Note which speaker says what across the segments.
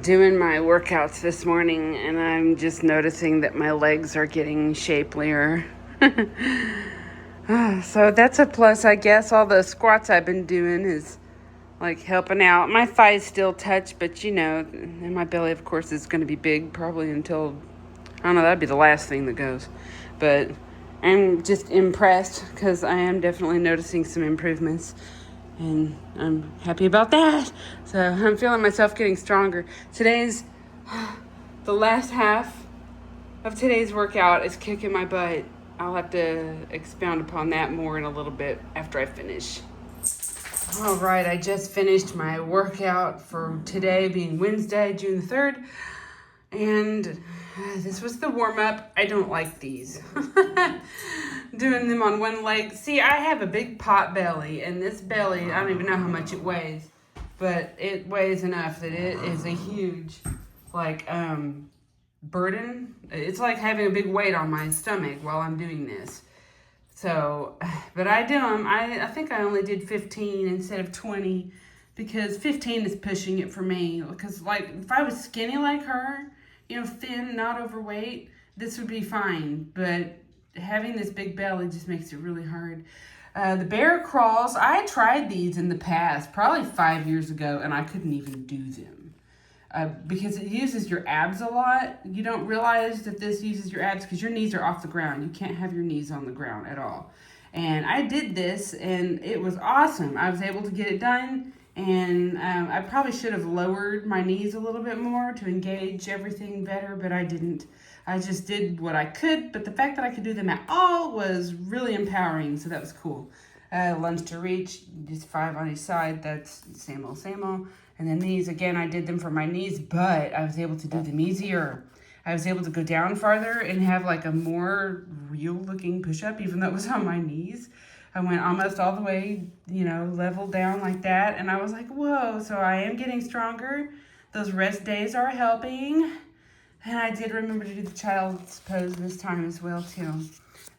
Speaker 1: doing my workouts this morning, and I'm just noticing that my legs are getting shapelier. So that's a plus, I guess. All the squats I've been doing is like helping out. My thighs still touch, but and my belly, of course, is going to be big probably until, I don't know, that'd be the last thing that goes. But I'm just impressed because I am definitely noticing some improvements, and I'm happy about that. So I'm feeling myself getting stronger. Today's the last half of today's workout is kicking my butt. I'll have to expound upon that more in a little bit after I finish. All right, I just finished my workout for today, being Wednesday, June 3rd. And this was the warm-up. I don't like these. Doing them on one leg. See, I have a big pot belly, and this belly, I don't even know how much it weighs, but it weighs enough that it is a huge, burden. It's like having a big weight on my stomach while I'm doing this. So, but I do them. I think I only did 15 instead of 20 because 15 is pushing it for me. Because, if I was skinny like her, thin, not overweight, this would be fine. But having this big belly just makes it really hard. The bear crawls, I tried these in the past, probably 5 years ago, and I couldn't even do them. Because it uses your abs a lot. You don't realize that this uses your abs because your knees are off the ground. You can't have your knees on the ground at all. And I did this, and it was awesome. I was able to get it done, and I probably should have lowered my knees a little bit more to engage everything better, but I didn't. I just did what I could, but the fact that I could do them at all was really empowering, so that was cool. Lunge to reach, just 5 on each side. That's same old, same old. And then these, again, I did them for my knees, but I was able to do them easier. I was able to go down farther and have a more real looking push-up, even though it was on my knees. I went almost all the way, level down like that. And I was like, whoa, so I am getting stronger. Those rest days are helping. And I did remember to do the child's pose this time as well, too.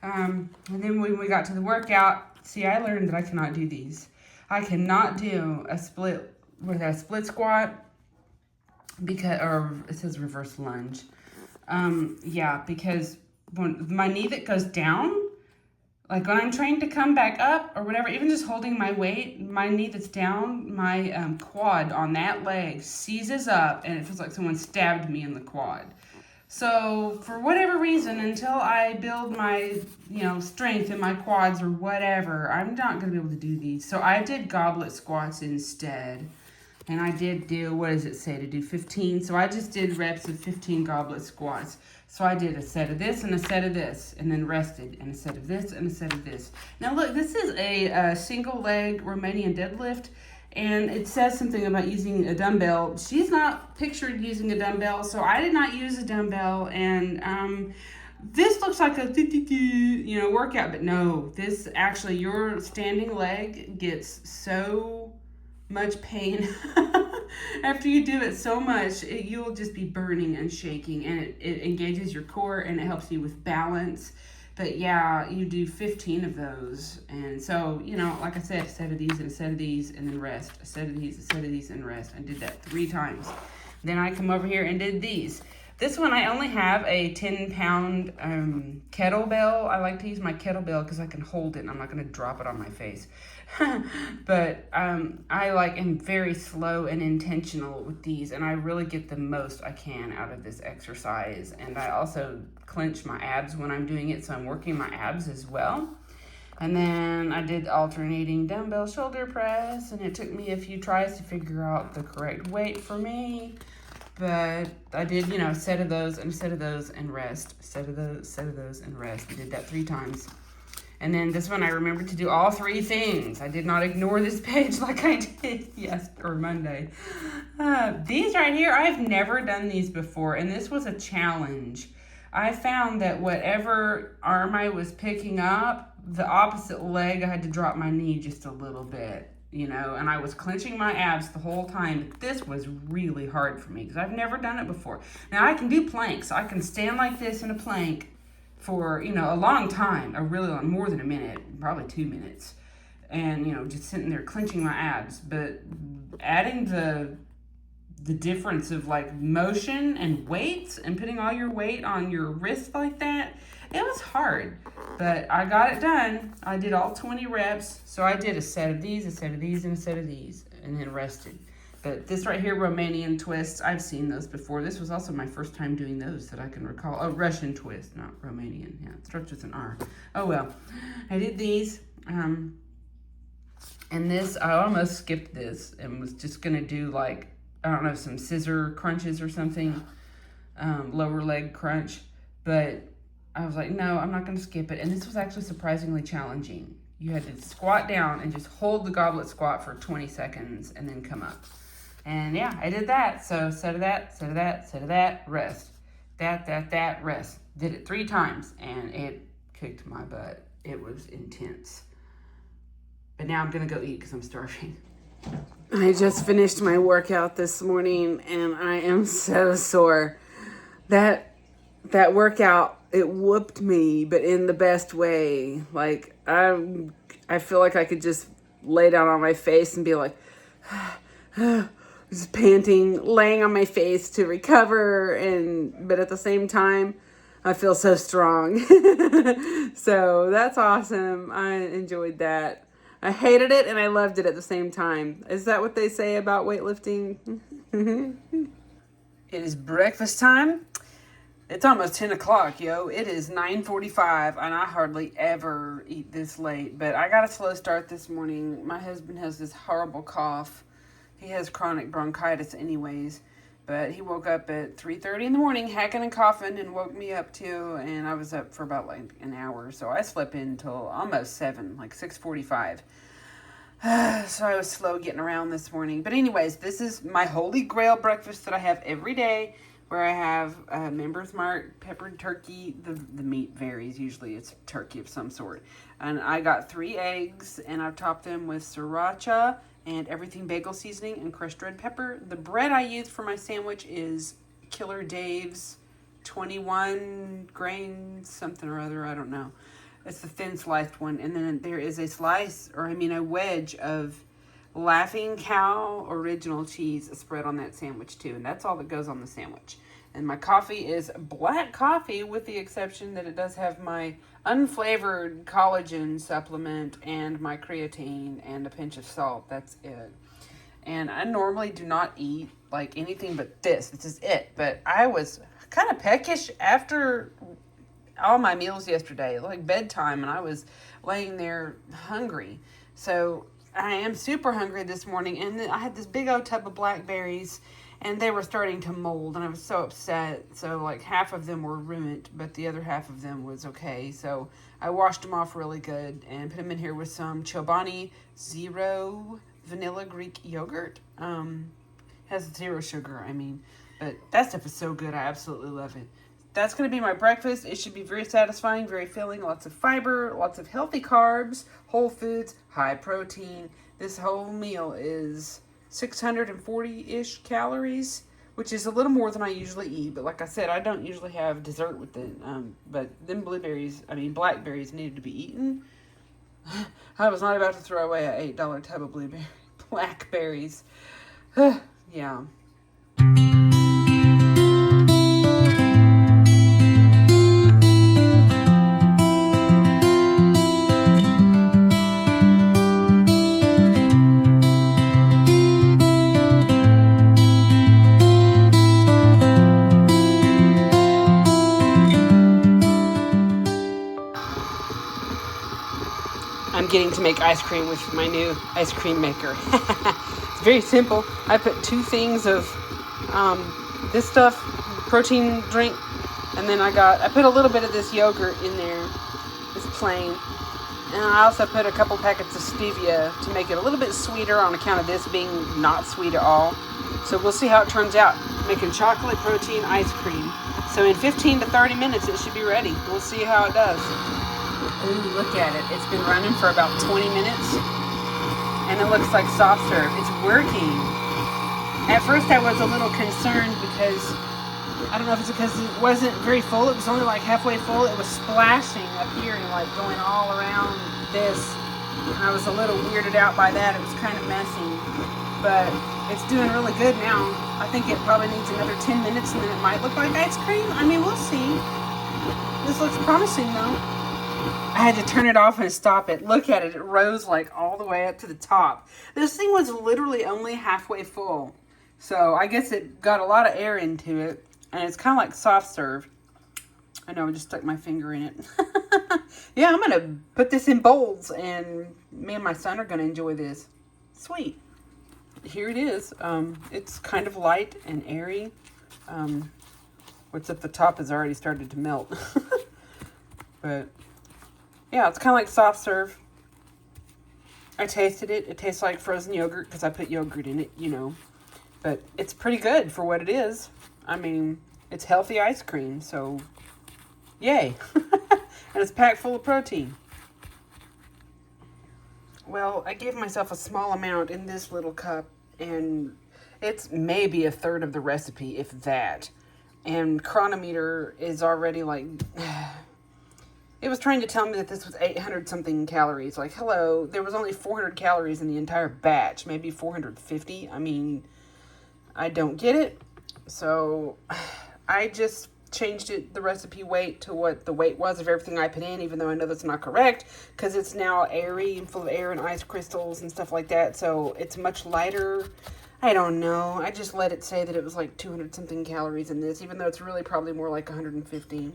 Speaker 1: And then when we got to the workout, see, I learned that I cannot do these. I cannot do a split squat or it says reverse lunge. Because when my knee that goes down, when I'm trying to come back up or whatever, even just holding my weight, my knee that's down, my quad on that leg seizes up and it feels like someone stabbed me in the quad. So for whatever reason, until I build my, strength in my quads or whatever, I'm not going to be able to do these. So I did goblet squats instead. And I did do, what does it say, to do 15? So I just did reps of 15 goblet squats. So I did a set of this and a set of this, and then rested, and a set of this and a set of this. Now look, this is a single leg Romanian deadlift, and it says something about using a dumbbell. She's not pictured using a dumbbell, so I did not use a dumbbell, and this looks like a workout, but no, this actually, your standing leg gets so much pain after you do it so much, you'll just be burning and shaking, and it engages your core and it helps you with balance. But yeah, you do 15 of those, and so like I said, a set of these and a set of these and then rest, a set of these, a set of these, and rest. I did that 3 times. Then I come over here and did these. This one, I only have a 10-pound kettlebell. I like to use my kettlebell because I can hold it and I'm not going to drop it on my face. But I am very slow and intentional with these, and I really get the most I can out of this exercise. And I also clench my abs when I'm doing it, so I'm working my abs as well. And then I did alternating dumbbell shoulder press, and it took me a few tries to figure out the correct weight for me. But I did, a set of those and a set of those and rest. A set of those and rest. I did that 3 times. And then this one, I remembered to do all 3 things. I did not ignore this page like I did Monday. These right here, I've never done these before, and this was a challenge. I found that whatever arm I was picking up, the opposite leg, I had to drop my knee just a little bit. And I was clenching my abs the whole time. But this was really hard for me because I've never done it before. Now, I can do planks. I can stand like this in a plank for, a long time, a really long, more than a minute, probably 2 minutes. And, just sitting there clenching my abs. But adding the the difference of like motion and weights and putting all your weight on your wrist like that. It was hard, but I got it done. I did all 20 reps. So I did a set of these, a set of these, and a set of these, and then rested. But this right here, Romanian twists, I've seen those before. This was also my first time doing those that I can recall. Oh, Russian twist, not Romanian. Yeah, it starts with an R. Oh, well. I did these. And this, I almost skipped this and was just going to do like, I don't know, some scissor crunches or something. Lower leg crunch. But I was like, no, I'm not going to skip it. And this was actually surprisingly challenging. You had to squat down and just hold the goblet squat for 20 seconds and then come up. And yeah, I did that. So set of that, set of that, set of that, rest. That, rest. Did it 3 times and it kicked my butt. It was intense. But now I'm going to go eat because I'm starving. I just finished my workout this morning and I am so sore. That workout, it whooped me, but in the best way. Like, I feel like I could just lay down on my face and be like, just panting, laying on my face to recover. But at the same time, I feel so strong. So that's awesome. I enjoyed that. I hated it and I loved it at the same time. Is that what they say about weightlifting? It is breakfast time. It's almost 10 o'clock, yo. It is 9:45, and I hardly ever eat this late. But I got a slow start this morning. My husband has this horrible cough. He has chronic bronchitis anyways. But he woke up at 3:30 in the morning, hacking and coughing, and woke me up too. And I was up for about like an hour. So I slept in until almost 7, like 6:45. So I was slow getting around this morning. But anyways, this is my holy grail breakfast that I have every day, where I have Members Mark, peppered turkey. The meat varies. Usually it's turkey of some sort. And I got 3 eggs, and I've topped them with sriracha and everything bagel seasoning and crushed red pepper. The bread I use for my sandwich is Killer Dave's 21 grain something or other. I don't know. It's the thin sliced one. And then there is a wedge of Laughing Cow original cheese spread on that sandwich too. And that's all that goes on the sandwich. And my coffee is black coffee, with the exception that it does have my unflavored collagen supplement and my creatine and a pinch of salt. That's it. And I normally do not eat like anything but this. This is it. But I was kind of peckish after all my meals yesterday, like bedtime, and I was laying there hungry. So I am super hungry this morning, and I had this big old tub of blackberries, and they were starting to mold, and I was so upset. So like half of them were ruined, but the other half of them was okay. So I washed them off really good and put them in here with some Chobani Zero vanilla Greek yogurt. Has 0 sugar, but that stuff is so good. I absolutely love it. That's going to be my breakfast. It should be very satisfying, very filling, lots of fiber, lots of healthy carbs, whole foods, high protein. This whole meal is 640-ish calories, which is a little more than I usually eat. But like I said, I don't usually have dessert with it. But them blackberries needed to be eaten. I was not about to throw away an $8 tub of blackberries. Yeah. I'm getting to make ice cream with my new ice cream maker. It's very simple. I put 2 things of this stuff, protein drink, and then I put a little bit of this yogurt in there. It's plain. And I also put a couple packets of stevia to make it a little bit sweeter on account of this being not sweet at all. So we'll see how it turns out. Making chocolate protein ice cream. So in 15 to 30 minutes it should be ready. We'll see how it does. Ooh, look at it. It's been running for about 20 minutes. And it looks like soft serve. It's working. At first I was a little concerned because, I don't know if it's because it wasn't very full. It was only like halfway full. It was splashing up here and like going all around this. And I was a little weirded out by that. It was kind of messy. but it's doing really good now. I think it probably needs another 10 minutes and then it might look like ice cream. I mean, we'll see. This looks promising though. I had to turn it off and stop it. Look at it. It rose like all the way up to the top. This thing was literally only halfway full. So I guess it got a lot of air into it. And it's kind of like soft serve. I know, I just stuck my finger in it. Yeah, I'm going to put this in bowls. And me and my son are going to enjoy this. Sweet. Here it is. It's kind of light and airy. What's at the top has already started to melt. But yeah, it's kind of like soft serve. I tasted it. It tastes like frozen yogurt because I put yogurt in it, you know. But it's pretty good for what it is. I mean, it's healthy ice cream, so yay. And it's packed full of protein. Well, I gave myself a small amount in this little cup, and it's maybe a third of the recipe, if that. And Chronometer is already like... It was trying to tell me that this was 800 something calories. Like, hello, there was only 400 calories in the entire batch. Maybe 450. I mean, I don't get it. So I just changed the recipe weight to what the weight was of everything I put in, even though I know that's not correct, because it's now airy and full of air and ice crystals and stuff like that. So it's much lighter. I don't know. I just let it say that it was like 200 something calories in this, even though it's really probably more like 150.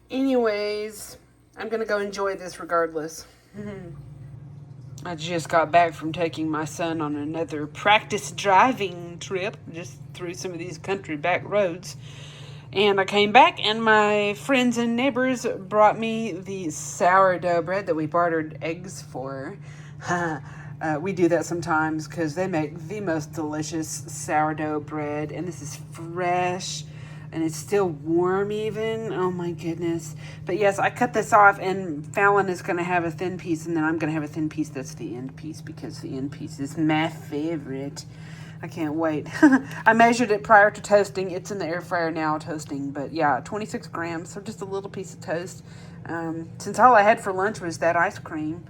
Speaker 1: Anyways, I'm going to go enjoy this regardless. I just got back from taking my son on another practice driving trip, just through some of these country back roads. And I came back, and my friends and neighbors brought me the sourdough bread that we bartered eggs for. We do that sometimes because they make the most delicious sourdough bread, and this is fresh. And it's still warm even. Oh my goodness. But yes, I cut this off, and Fallon is going to have a thin piece, and then I'm going to have a thin piece that's the end piece, because the end piece is my favorite. I can't wait. I measured it prior to toasting. It's in the air fryer now toasting. But yeah, 26 grams, so just a little piece of toast. Since all I had for lunch was that ice cream.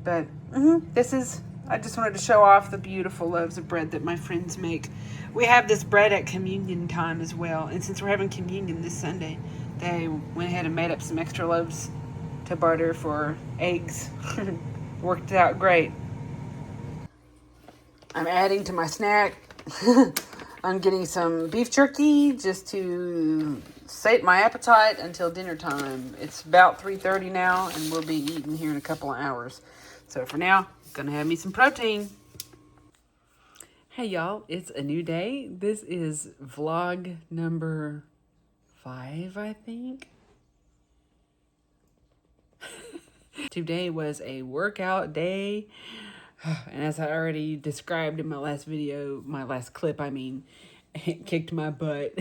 Speaker 1: But I just wanted to show off the beautiful loaves of bread that my friends make. We have this bread at communion time as well. And since we're having communion this Sunday, they went ahead and made up some extra loaves to barter for eggs. Worked out great. I'm adding to my snack. I'm getting some beef jerky just to sate my appetite until dinner time. It's about 3:30 now, and we'll be eating here in a couple of hours. So for now, gonna have me some protein. Hey y'all, it's a new day. This is vlog number 5, I think. Today was a workout day. And as I already described in my last video, my last clip, it kicked my butt.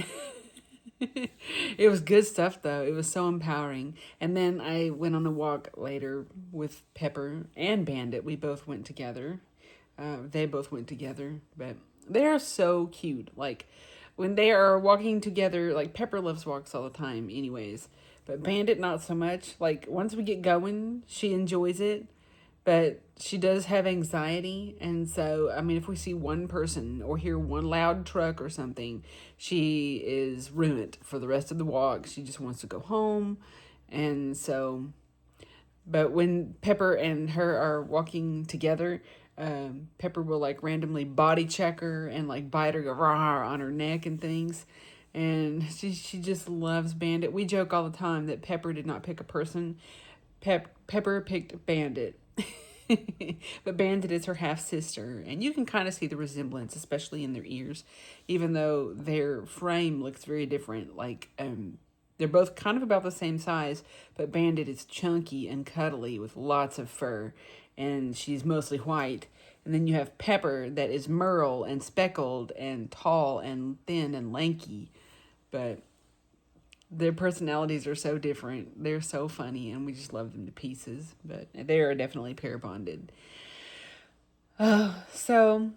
Speaker 1: It was good stuff though. It was so empowering. And then I went on a walk later with Pepper and Bandit. We both went together. They both went together, but they are so cute. Like when they are walking together, like Pepper loves walks all the time anyways, but Bandit not so much. Like once we get going, she enjoys it, but she does have anxiety. And so, if we see one person or hear one loud truck or something, she is ruined for the rest of the walk. She just wants to go home. And so, but when Pepper and her are walking together, Pepper will like randomly body check her and like bite her, go rah on her neck and things. And she just loves Bandit. We joke all the time that Pepper did not pick a person. Pepper picked Bandit. But Bandit is her half sister, and you can kind of see the resemblance, especially in their ears, even though their frame looks very different. Like they're both kind of about the same size, but Bandit is chunky and cuddly with lots of fur, and she's mostly white. And then you have Pepper that is merle and speckled and tall and thin and lanky, but their personalities are so different. They're so funny, and we just love them to pieces. But they are definitely pair bonded. So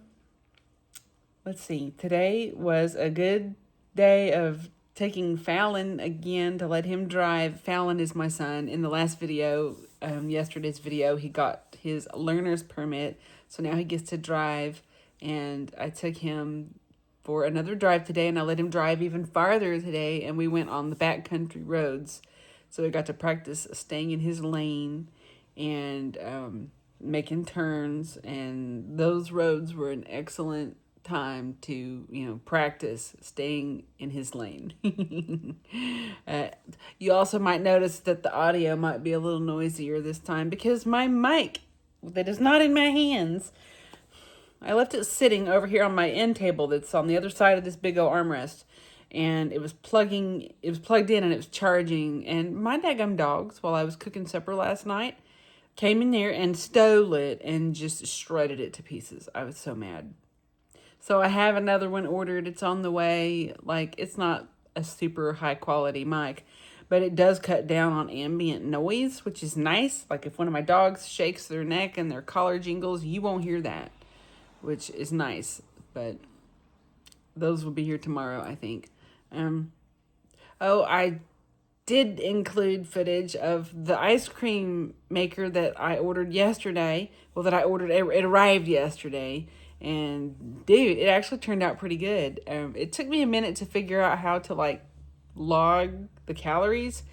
Speaker 1: let's see. Today was a good day of taking Fallon again to let him drive. Fallon is my son. In the last video, yesterday's video, he got his learner's permit. So now he gets to drive. And I took him for another drive today, and I let him drive even farther today, and we went on the backcountry roads. So I got to practice staying in his lane and making turns, and those roads were an excellent time to practice staying in his lane. You also might notice that the audio might be a little noisier this time because my mic that is not in my hands, I left it sitting over here on my end table that's on the other side of this big old armrest, and it was plugged in and it was charging, and my daggum dogs, while I was cooking supper last night, came in there and stole it and just shredded it to pieces. I was so mad. So I have another one ordered. It's on the way. Like, it's not a super high quality mic, but it does cut down on ambient noise, which is nice. Like, if one of my dogs shakes their neck and their collar jingles, you won't hear that, which is nice. But those will be here tomorrow, I think. I did include footage of the ice cream maker that I ordered yesterday. Well, it arrived yesterday. And dude, it actually turned out pretty good. It took me a minute to figure out how to log the calories,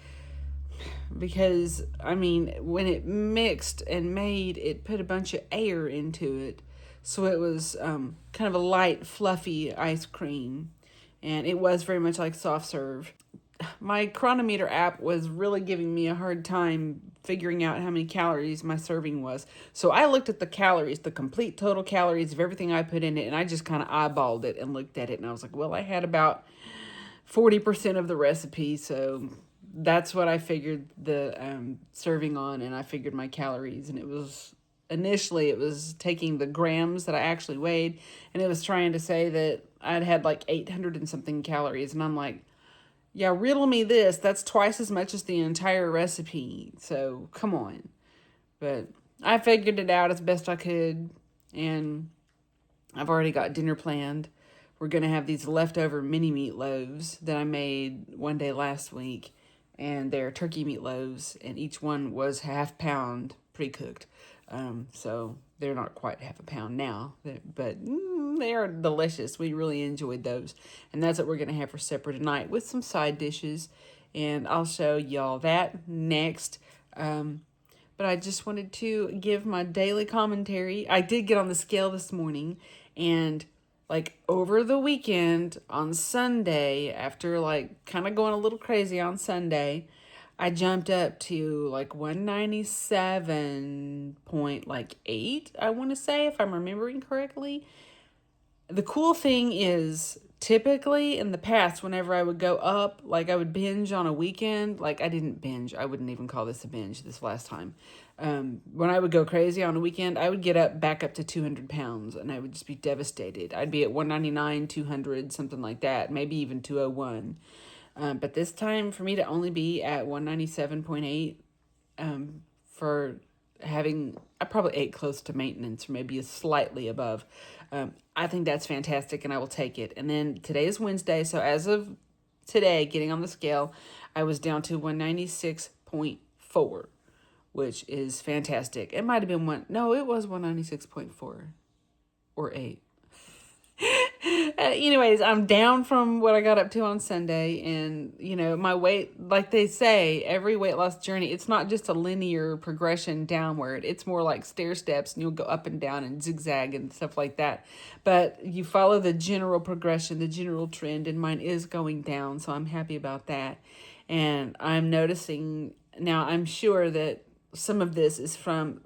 Speaker 1: because when it mixed and made, it put a bunch of air into it. So it was kind of a light, fluffy ice cream, and it was very much like soft serve. My Chronometer app was really giving me a hard time figuring out how many calories my serving was. So I looked at the calories, the complete total calories of everything I put in it, and I just kind of eyeballed it and looked at it, and I was like, well, I had about 40% of the recipe, so that's what I figured the serving on, and I figured my calories, and initially it was taking the grams that I actually weighed, and it was trying to say that I'd had like 800 and something calories, and I'm like, yeah, riddle me this. That's twice as much as the entire recipe. So, come on. But I figured it out as best I could, and I've already got dinner planned. We're going to have these leftover mini meatloaves that I made one day last week, and they're turkey meatloaves, and each one was half pound pre-cooked. So they're not quite half a pound now, but they are delicious. We really enjoyed those. And that's what we're going to have for supper tonight with some side dishes. And I'll show y'all that next. But I just wanted to give my daily commentary. I did get on the scale this morning, and over the weekend on Sunday, after kind of going a little crazy on Sunday, I jumped up to 197.8, I want to say, if I'm remembering correctly. The cool thing is, typically in the past, whenever I would go up, I would binge on a weekend, I didn't binge. I wouldn't even call this a binge this last time. When I would go crazy on a weekend, I would get back up to 200 pounds, and I would just be devastated. I'd be at 199, 200, something like that, maybe even 201. But this time, for me to only be at 197.8, for having, I probably ate close to maintenance, or maybe slightly above. I think that's fantastic, and I will take it. And then today is Wednesday, so as of today, getting on the scale, I was down to 196.4, which is fantastic. It might have been it was 196.4 or 8. Anyways, I'm down from what I got up to on Sunday, and my weight, like they say, every weight loss journey, it's not just a linear progression downward. It's more like stair steps, and you'll go up and down and zigzag and stuff like that. But you follow the general progression, the general trend, and mine is going down, so I'm happy about that. And I'm noticing now, I'm sure that some of this is from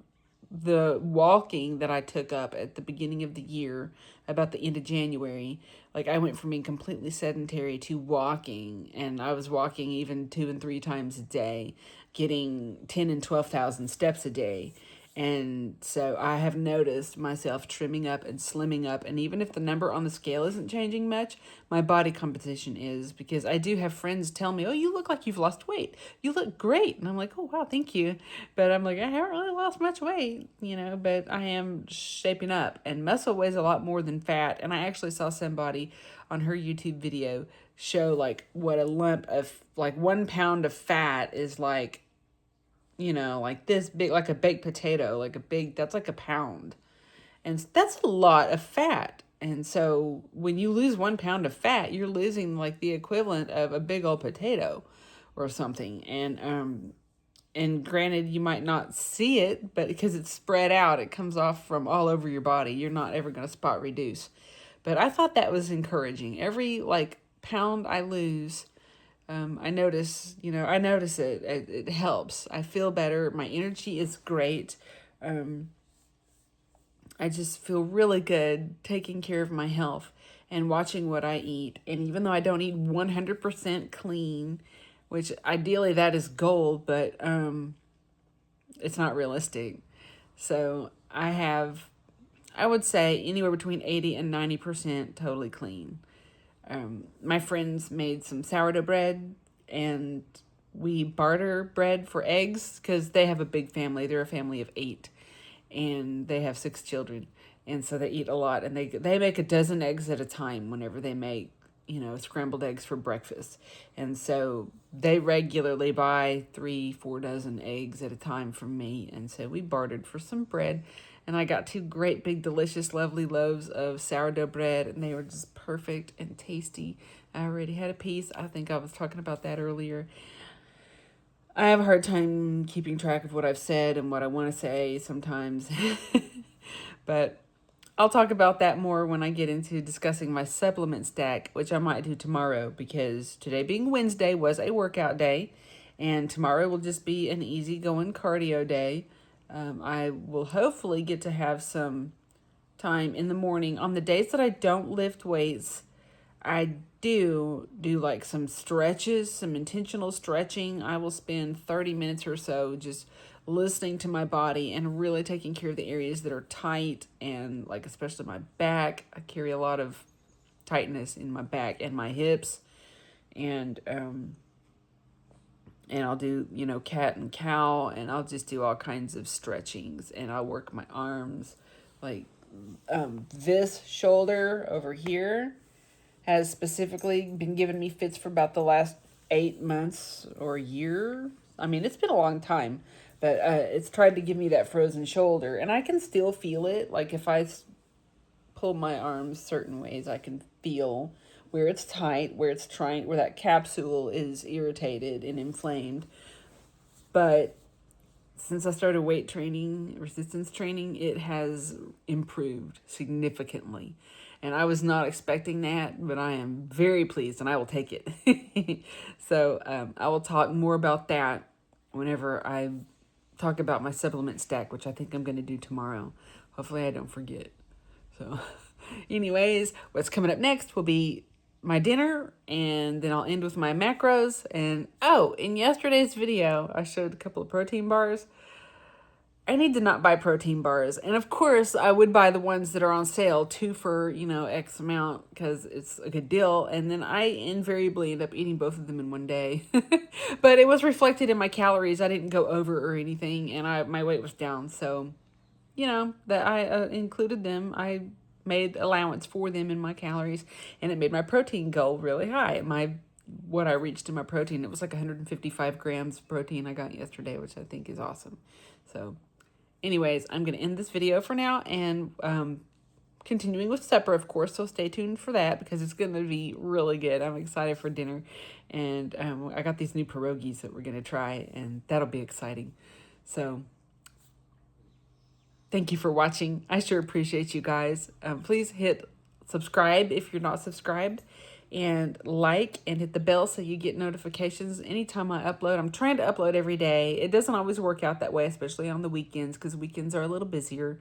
Speaker 1: the walking that I took up at the beginning of the year, about the end of January. I went from being completely sedentary to walking, and I was walking even 2 and 3 times a day, getting 10 and 12,000 steps a day. And so I have noticed myself trimming up and slimming up. And even if the number on the scale isn't changing much, my body composition is, because I do have friends tell me, oh, you look like you've lost weight. You look great. And I'm like, oh, wow, thank you. But I'm like, I haven't really lost much weight, but I am shaping up. And muscle weighs a lot more than fat. And I actually saw somebody on her YouTube video show what a lump of 1 pound of fat is like. This big, like a baked potato, that's like a pound.
Speaker 2: And that's a lot of fat. And so when you lose 1 pound of fat, you're losing like the equivalent of a big old potato or something. And granted, you might not see it, but because it's spread out, it comes off from all over your body. You're not ever going to spot reduce. But I thought that was encouraging. Every like pound I lose, I notice, I notice it. It helps. I feel better. My energy is great. I just feel really good taking care of my health and watching what I eat. And even though I don't eat 100% clean, which ideally that is goal, but it's not realistic. So I would say anywhere between 80 and 90% totally clean. My friends made some sourdough bread, and we barter bread for eggs because they have a big family. They're a family of 8, and they have 6 children, and so they eat a lot. And they make a dozen eggs at a time whenever they make scrambled eggs for breakfast. And so they regularly buy 3-4 dozen eggs at a time from me. And so we bartered for some bread, and I got 2 great big delicious lovely loaves of sourdough bread, and they were just perfect and tasty. I already had a piece. I think I was talking about that earlier. I have a hard time keeping track of what I've said and what I want to say sometimes. But I'll talk about that more when I get into discussing my supplement stack, which I might do tomorrow, because today being Wednesday was a workout day, and tomorrow will just be an easygoing cardio day. I will hopefully get to have some time in the morning. On the days that I don't lift weights, I do like some stretches, some intentional stretching. I will spend 30 minutes or so just listening to my body and really taking care of the areas that are tight, and like especially my back. I carry a lot of tightness in my back and my hips, and I'll do cat and cow, and I'll just do all kinds of stretchings, and I'll work my arms. Like this shoulder over here has specifically been giving me fits for about the last 8 months or a year. I mean, it's been a long time, but it's tried to give me that frozen shoulder, and I can still feel it. Like if I pull my arms certain ways, I can feel where it's tight, where it's trying, where that capsule is irritated and inflamed. But since I started weight training, resistance training, it has improved significantly. And I was not expecting that, but I am very pleased, and I will take it. So I will talk more about that whenever I talk about my supplement stack, which I think I'm going to do tomorrow. Hopefully I don't forget. So anyways, what's coming up next will be my dinner, and then I'll end with my macros. And in yesterday's video, I showed a couple of protein bars. I need to not buy protein bars. And of course, I would buy the ones that are on sale, 2 for, X amount, because it's a good deal. And then I invariably end up eating both of them in one day. But it was reflected in my calories. I didn't go over or anything, and my weight was down. So, that I included them. I made allowance for them in my calories, and it made my protein goal really high. What I reached in my protein, it was like 155 grams of protein I got yesterday, which I think is awesome. So anyways, I'm going to end this video for now, and continuing with supper, of course, so stay tuned for that because it's going to be really good. I'm excited for dinner, and I got these new pierogies that we're going to try, and that'll be exciting. So thank you for watching. I sure appreciate you guys. Please hit subscribe if you're not subscribed, and like and hit the bell so you get notifications anytime I upload. I'm trying to upload every day. It doesn't always work out that way, especially on the weekends, because weekends are a little busier,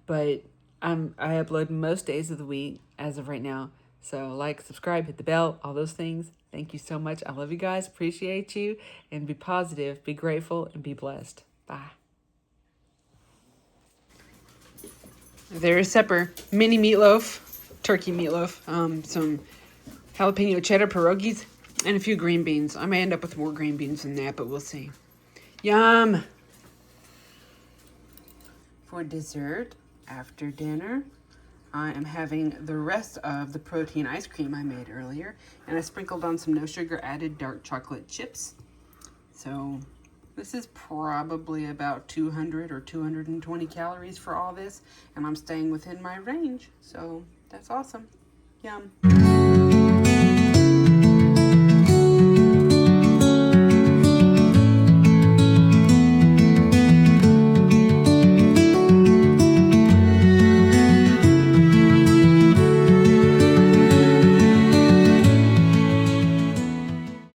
Speaker 2: but I upload most days of the week as of right now. So like, subscribe, hit the bell, all those things. Thank you so much. I love you guys, appreciate you, and be positive, be grateful, and be blessed. Bye. There's supper. Mini meatloaf, turkey meatloaf, some jalapeno cheddar pierogies, and a few green beans. I may end up with more green beans than that, but we'll see. Yum! For dessert, after dinner, I am having the rest of the protein ice cream I made earlier, and I sprinkled on some no sugar added dark chocolate chips. So
Speaker 1: This is probably about 200 or 220 calories for all this, and I'm staying within my range, so that's awesome. Yum.